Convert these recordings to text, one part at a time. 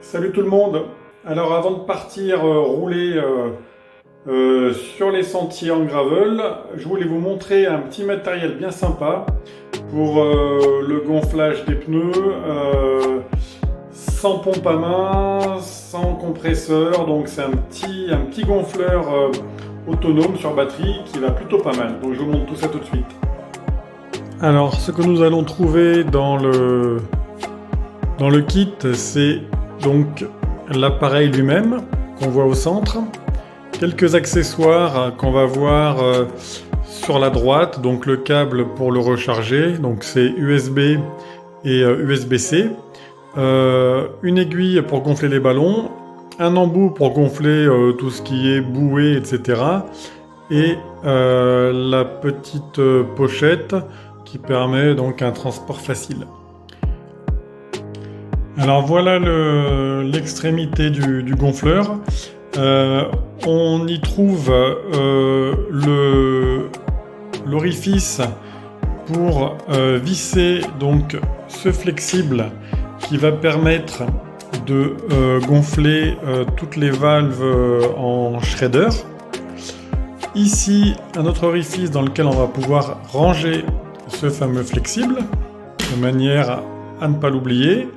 Salut tout le monde! Alors avant de partir rouler sur les sentiers en gravel, je voulais vous montrer un petit matériel bien sympa pour le gonflage des pneus, sans pompe à main, sans compresseur, donc c'est un petit gonfleur autonome sur batterie qui va plutôt pas mal. Donc je vous montre tout ça tout de suite. Alors ce que nous allons trouver dans le kit, c'est donc l'appareil lui-même qu'on voit au centre, quelques accessoires qu'on va voir sur la droite, donc le câble pour le recharger, donc c'est USB et USB-C, une aiguille pour gonfler les ballons, un embout pour gonfler tout ce qui est bouée, etc. et la petite pochette qui permet donc un transport facile. Alors voilà l'extrémité du gonfleur. On y trouve l'orifice pour visser donc ce flexible qui va permettre de gonfler toutes les valves en shredder. Ici, un autre orifice dans lequel on va pouvoir ranger ce fameux flexible de manière à ne pas l'oublier.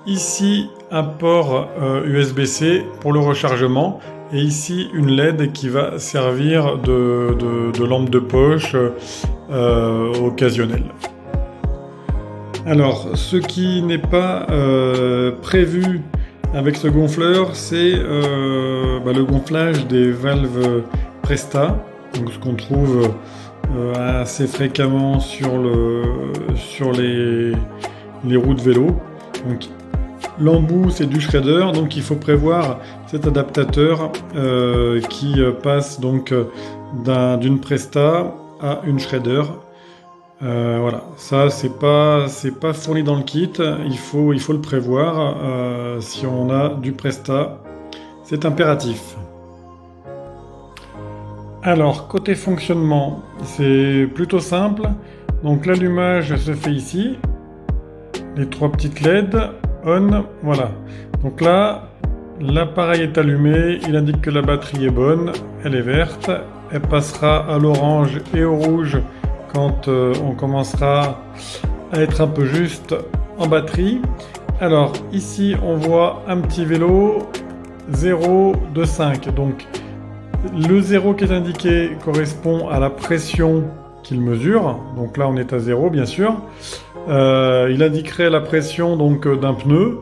Ici, un port USB-C pour le rechargement et ici une LED qui va servir de lampe de poche occasionnelle. Alors, ce qui n'est pas prévu avec ce gonfleur, c'est le gonflage des valves Presta, donc ce qu'on trouve assez fréquemment sur les roues de vélo. Donc, l'embout c'est du shredder, donc il faut prévoir cet adaptateur qui passe donc d'une Presta à une shredder. Voilà, ça c'est pas fourni dans le kit, il faut le prévoir si on a du Presta, c'est impératif. Alors côté fonctionnement, c'est plutôt simple, donc l'allumage se fait ici, les trois petites LED. On, voilà. Donc là, l'appareil est allumé, il indique que la batterie est bonne, elle est verte, elle passera à l'orange et au rouge quand on commencera à être un peu juste en batterie. Alors ici, on voit un petit vélo 0 de 5. Donc le 0 qui est indiqué correspond à la pression qu'il mesure. Donc là, on est à 0 bien sûr. Il indiquerait la pression donc d'un pneu,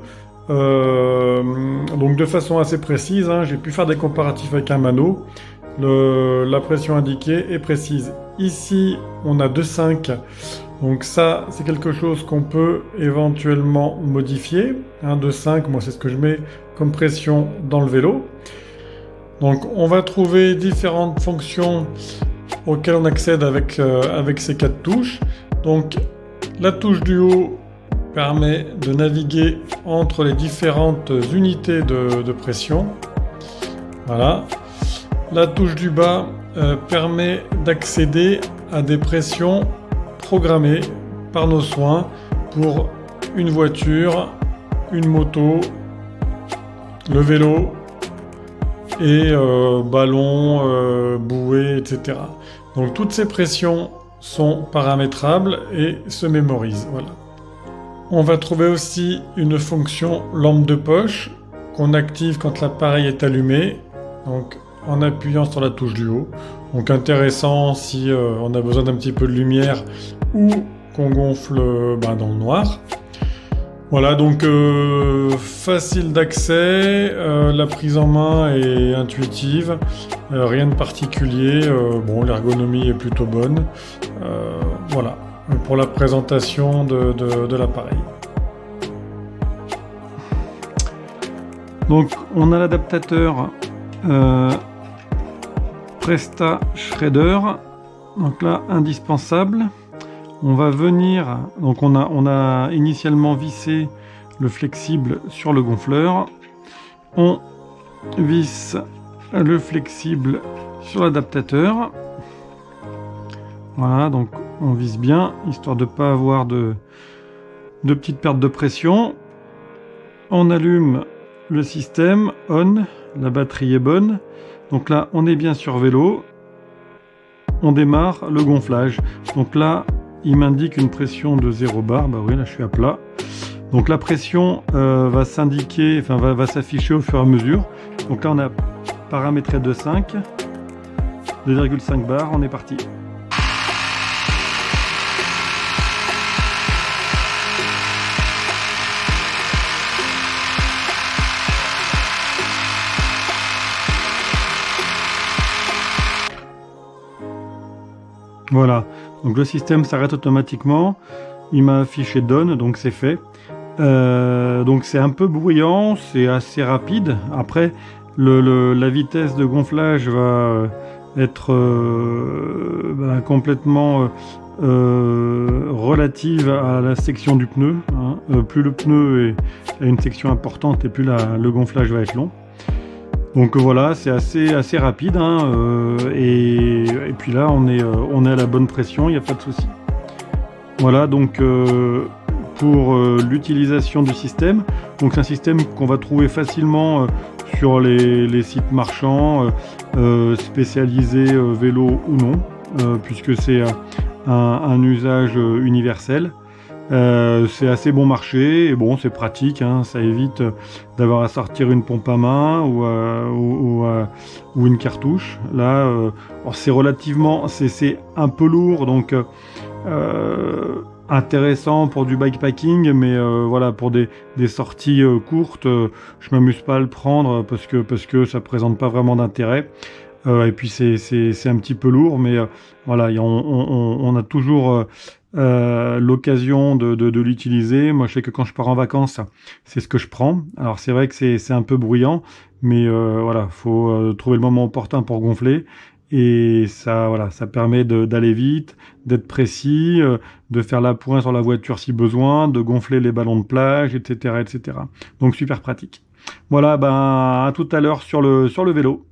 donc de façon assez précise, hein. J'ai pu faire des comparatifs avec un mano. La pression indiquée est précise. Ici on a 2,5, donc ça c'est quelque chose qu'on peut éventuellement modifier, hein, 2,5, moi c'est ce que je mets comme pression dans le vélo. Donc on va trouver différentes fonctions auxquelles on accède avec ces 4 touches. Donc la touche du haut permet de naviguer entre les différentes unités de pression. Voilà. La touche du bas permet d'accéder à des pressions programmées par nos soins pour une voiture, une moto, le vélo et ballon, bouée, etc. Donc toutes ces pressions sont paramétrables et se mémorisent. Voilà. On va trouver aussi une fonction lampe de poche qu'on active quand l'appareil est allumé, donc en appuyant sur la touche du haut. Donc intéressant si on a besoin d'un petit peu de lumière ou qu'on gonfle dans le noir. Voilà, donc facile d'accès, la prise en main est intuitive, rien de particulier, l'ergonomie est plutôt bonne. Voilà, pour la présentation de l'appareil. Donc on a l'adaptateur Presta Shredder, donc là indispensable. On va venir, donc on a initialement vissé le flexible sur le gonfleur. On visse le flexible sur l'adaptateur. Voilà, donc on visse bien, histoire de ne pas avoir de petites pertes de pression. On allume le système on, la batterie est bonne. Donc là, on est bien sur vélo. On démarre le gonflage. Donc là, il m'indique une pression de 0 bar. Bah oui, là, je suis à plat. Donc la pression va s'indiquer, enfin va s'afficher au fur et à mesure. Donc là, on a paramétré 2,5, 2,5 bar. On est parti. Voilà, donc le système s'arrête automatiquement, il m'a affiché Done, donc c'est fait. Donc c'est un peu bruyant, c'est assez rapide. Après, la vitesse de gonflage va être complètement relative à la section du pneu. Hein. Plus le pneu a une section importante et plus le gonflage va être long. Donc voilà, c'est assez rapide, hein, et puis là on est à la bonne pression, il n'y a pas de souci. Voilà donc pour l'utilisation du système. Donc c'est un système qu'on va trouver facilement sur les sites marchands, spécialisés vélo ou non, puisque c'est un usage universel. C'est assez bon marché et bon, c'est pratique, hein, ça évite d'avoir à sortir une pompe à main ou une cartouche. Là, c'est relativement, c'est un peu lourd, donc intéressant pour du bikepacking, mais voilà, pour des sorties courtes, je m'amuse pas à le prendre parce que ça présente pas vraiment d'intérêt. Et puis c'est un petit peu lourd, mais voilà, on a toujours l'occasion de l'utiliser. Moi, je sais que quand je pars en vacances, c'est ce que je prends. Alors c'est vrai que c'est un peu bruyant, mais voilà, faut trouver le moment opportun pour gonfler. Et ça, voilà, ça permet d'aller vite, d'être précis, de faire la pointe sur la voiture si besoin, de gonfler les ballons de plage, etc., etc. Donc super pratique. Voilà, ben à tout à l'heure sur le vélo.